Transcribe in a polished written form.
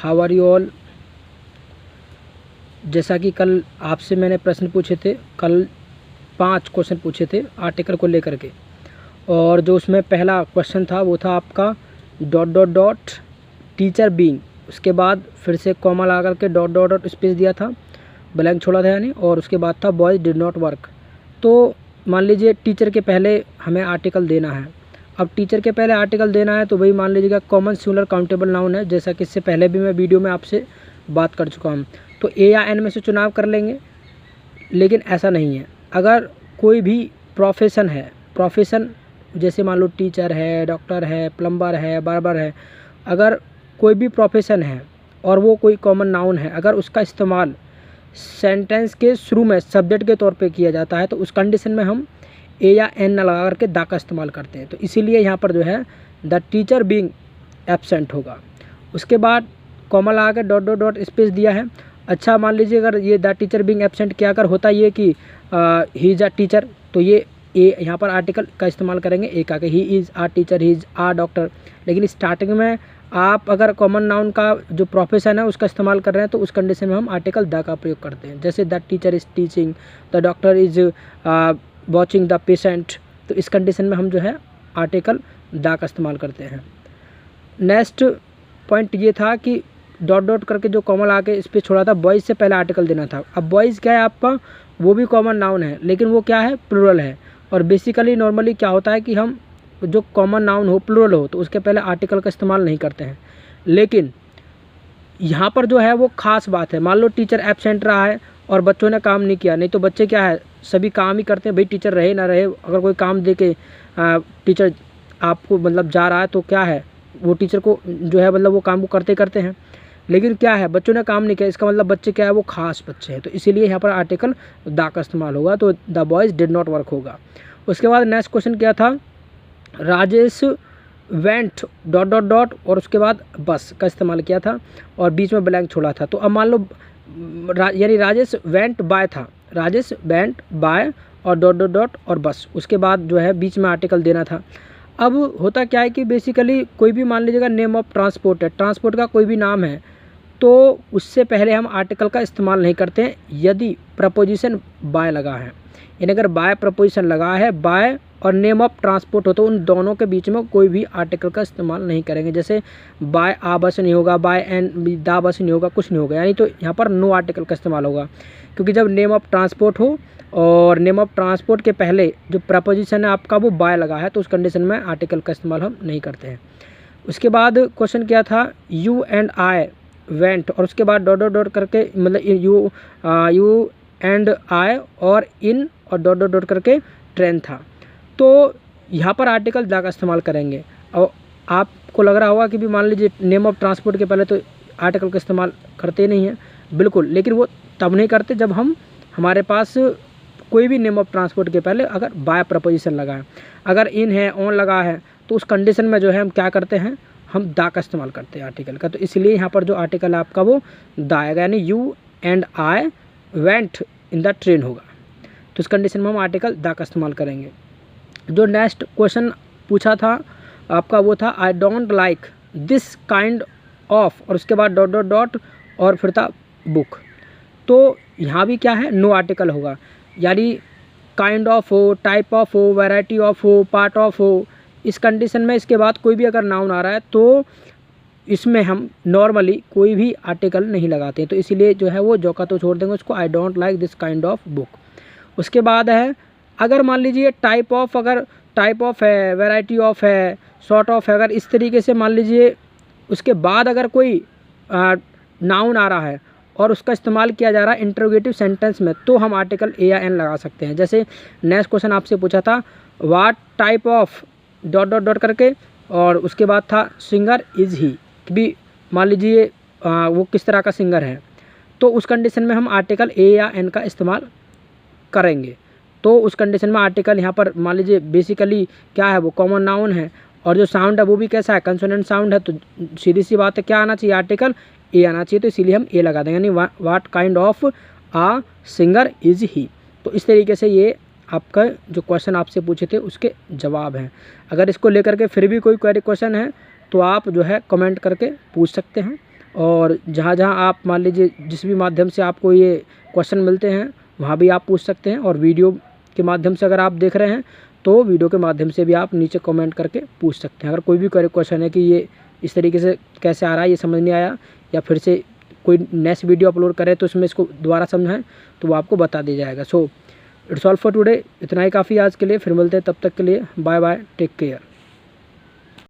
How are you all. जैसा कि कल आपसे मैंने प्रश्न पूछे थे, कल 5 क्वेश्चन पूछे थे आर्टिकल को लेकर के, और जो उसमें पहला क्वेश्चन था वो था आपका dot dot dot teacher being, उसके बाद फिर से कॉमा लगा करके डॉट डॉट डॉट स्पेस दिया था, ब्लैंक छोड़ा था यानी, और उसके बाद था बॉयज़ डिड नॉट वर्क। तो मान लीजिए टीचर के पहले हमें आर्टिकल देना है। अब टीचर के पहले आर्टिकल देना है तो भाई मान लीजिएगा कॉमन सिंगुलर काउंटेबल नाउन है, जैसा कि इससे पहले भी मैं वीडियो में आपसे बात कर चुका हूँ। तो ए या एन में से चुनाव कर लेंगे, लेकिन ऐसा नहीं है। अगर कोई भी प्रोफेशन है, प्रोफेशन जैसे मान लो टीचर है, डॉक्टर है, प्लम्बर है, बार्बर है, अगर कोई भी प्रोफेशन है और वो कोई कॉमन नाउन है, अगर उसका इस्तेमाल सेंटेंस के शुरू में सब्जेक्ट के तौर पे किया जाता है तो उस कंडीशन में हम ए या एन न लगा करके दा का इस्तेमाल करते हैं। तो इसीलिए यहाँ पर जो है द टीचर बीइंग एब्सेंट होगा। उसके बाद कॉमा लगा के डॉट डॉट डॉट स्पेस दिया है। अच्छा, मान लीजिए अगर ये द टीचर बीइंग एब्सेंट क्या अगर होता ये कि ही इज़ अ टीचर, तो ये ए यहाँ पर आर्टिकल का इस्तेमाल करेंगे ए का, he is a teacher, he is a doctor. लेकिन स्टार्टिंग में आप अगर कॉमन नाउन का जो प्रोफेशन है उसका इस्तेमाल कर रहे हैं तो उस कंडीशन में हम आर्टिकल द का प्रयोग करते हैं। जैसे the teacher is teaching, the doctor is watching the patient, तो इस कंडीशन में हम जो है आर्टिकल द का इस्तेमाल करते हैं। नेक्स्ट पॉइंट ये था कि डॉट डॉट करके जो कॉमन आके इस पर छोड़ा था, बॉयज़ से पहले आर्टिकल देना था। अब बॉयज़ क्या है आपका, वो भी कॉमन नाउन है, लेकिन वो क्या है, प्लूरल है। और बेसिकली नॉर्मली क्या होता है कि हम जो कॉमन नाउन हो, प्लूरल हो, तो उसके पहले आर्टिकल का इस्तेमाल नहीं करते हैं। लेकिन यहाँ पर जो है वो ख़ास बात है। मान लो टीचर एब्सेंट रहा है और बच्चों ने काम नहीं किया, नहीं तो बच्चे क्या है सभी काम ही करते हैं, भाई टीचर रहे ना रहे, अगर कोई काम दे के टीचर आपको मतलब जा रहा है तो क्या है वो टीचर को जो है मतलब वो काम को करते करते हैं। लेकिन क्या है बच्चों ने काम नहीं किया, इसका मतलब बच्चे क्या है वो खास बच्चे हैं, तो इसीलिए यहाँ पर आर्टिकल द का इस्तेमाल होगा, तो the boys did not work होगा। उसके बाद नेक्स्ट क्वेश्चन क्या था, Rajesh went dot dot dot और उसके बाद बस का इस्तेमाल किया था और बीच में ब्लैंक छोड़ा था। तो अब मान लो यानी राजेश वेंट बाय था, राजेश वेंट बाय और डॉट डॉट डॉट और बस, उसके बाद जो है बीच में आर्टिकल देना था। अब होता क्या है कि बेसिकली कोई भी मान लीजिएगा नेम ऑफ ट्रांसपोर्ट है, ट्रांसपोर्ट का कोई भी नाम है, तो उससे पहले हम आर्टिकल का इस्तेमाल नहीं करते हैं यदि प्रपोजिशन बाय लगा है। यानी अगर बाय प्रपोजिशन लगा है, बाय और नेम ऑफ ट्रांसपोर्ट हो, तो उन दोनों के बीच में कोई भी आर्टिकल का इस्तेमाल नहीं करेंगे। जैसे बाय आ बस नहीं होगा, बाय एन दा बस नहीं होगा, कुछ नहीं होगा, यानी तो यहाँ पर नो आर्टिकल का इस्तेमाल होगा। क्योंकि जब नेम ऑफ ट्रांसपोर्ट हो और नेम ऑफ ट्रांसपोर्ट के पहले जो प्रपोजिशन है आपका वो बाय लगा है, तो उस कंडीशन में आर्टिकल का इस्तेमाल हम नहीं करते हैं। उसके बाद क्वेश्चन क्या था, यू एंड आई वेंट और उसके बाद डॉट डॉट डॉट करके मतलब यू एंड आई और इन और डॉट डॉट डॉट करके ट्रेन था। तो यहाँ पर आर्टिकल द का इस्तेमाल करेंगे। और आपको लग रहा होगा कि भी मान लीजिए नेम ऑफ ट्रांसपोर्ट के पहले तो आर्टिकल का इस्तेमाल करते नहीं हैं, बिल्कुल, लेकिन वो तब नहीं करते जब हमारे पास कोई भी नेम ऑफ ट्रांसपोर्ट के पहले अगर बाय प्रपोजिशन लगा है। अगर इन है, ऑन लगा है, तो उस कंडीशन में जो है हम क्या करते हैं, हम दा का इस्तेमाल करते हैं आर्टिकल का। तो इसलिए यहाँ पर जो आर्टिकल है आपका वो दा आएगा, यानी you and I went in the train होगा। तो इस कंडीशन में हम आर्टिकल दा का इस्तेमाल करेंगे। जो नेक्स्ट क्वेश्चन पूछा था आपका वो था I don't like this kind of और उसके बाद डॉट डॉट डॉट और फिर था बुक। तो यहाँ भी क्या है, नो आर्टिकल होगा, यानी काइंड ऑफ हो, टाइप ऑफ हो, वैरायटी ऑफ हो, पार्ट ऑफ हो, इस कंडीशन में इसके बाद कोई भी अगर नाउन आ रहा है तो इसमें हम नॉर्मली कोई भी आर्टिकल नहीं लगाते हैं। तो इसीलिए जो है वो जो का तो छोड़ देंगे उसको, I don't like this kind of book. उसके बाद है अगर मान लीजिए टाइप ऑफ, अगर टाइप ऑफ है, वैरायटी ऑफ है, सॉर्ट ऑफ है, अगर इस तरीके से मान लीजिए उसके बाद अगर कोई नाउन आ रहा है और उसका इस्तेमाल किया जा रहा है इंटरोगेटिव सेंटेंस में, तो हम आर्टिकल ए या एन लगा सकते हैं। जैसे नेक्स्ट क्वेश्चन आपसे पूछा था what type of dot dot dot करके और उसके बाद था सिंगर इज़ ही, भी मान लीजिए वो किस तरह का सिंगर है, तो उस कंडीशन में हम आर्टिकल ए या एन का इस्तेमाल करेंगे। तो उस कंडीशन में आर्टिकल यहाँ पर मान लीजिए बेसिकली क्या है, वो कॉमन नाउन है और जो साउंड है वो भी कैसा है, कंसोनेंट साउंड है, तो सीधी सी बात है क्या आना चाहिए, आर्टिकल ए आना चाहिए। तो इसीलिए हम ए लगा देंगे, यानी what kind of a singer is he. तो इस तरीके से ये आपका जो क्वेश्चन आपसे पूछे थे उसके जवाब हैं। अगर इसको लेकर के फिर भी कोई क्वेरी क्वेश्चन है तो आप जो है कमेंट करके पूछ सकते हैं। और जहाँ जहाँ आप मान लीजिए जिस भी माध्यम से आपको ये क्वेश्चन मिलते हैं वहाँ भी आप पूछ सकते हैं। और वीडियो के माध्यम से अगर आप देख रहे हैं तो वीडियो के माध्यम से भी आप नीचे कमेंट करके पूछ सकते हैं। अगर कोई भी क्वेश्चन है कि ये इस तरीके से कैसे आ रहा है, ये समझ नहीं आया, या फिर से कोई नेक्स्ट वीडियो अपलोड करे तो इसमें इसको दोबारा समझाएं तो वो आपको बता दिया जाएगा। So it's all for today, इतना ही काफ़ी आज के लिए। फिर मिलते हैं, तब तक के लिए बाय बाय, टेक केयर।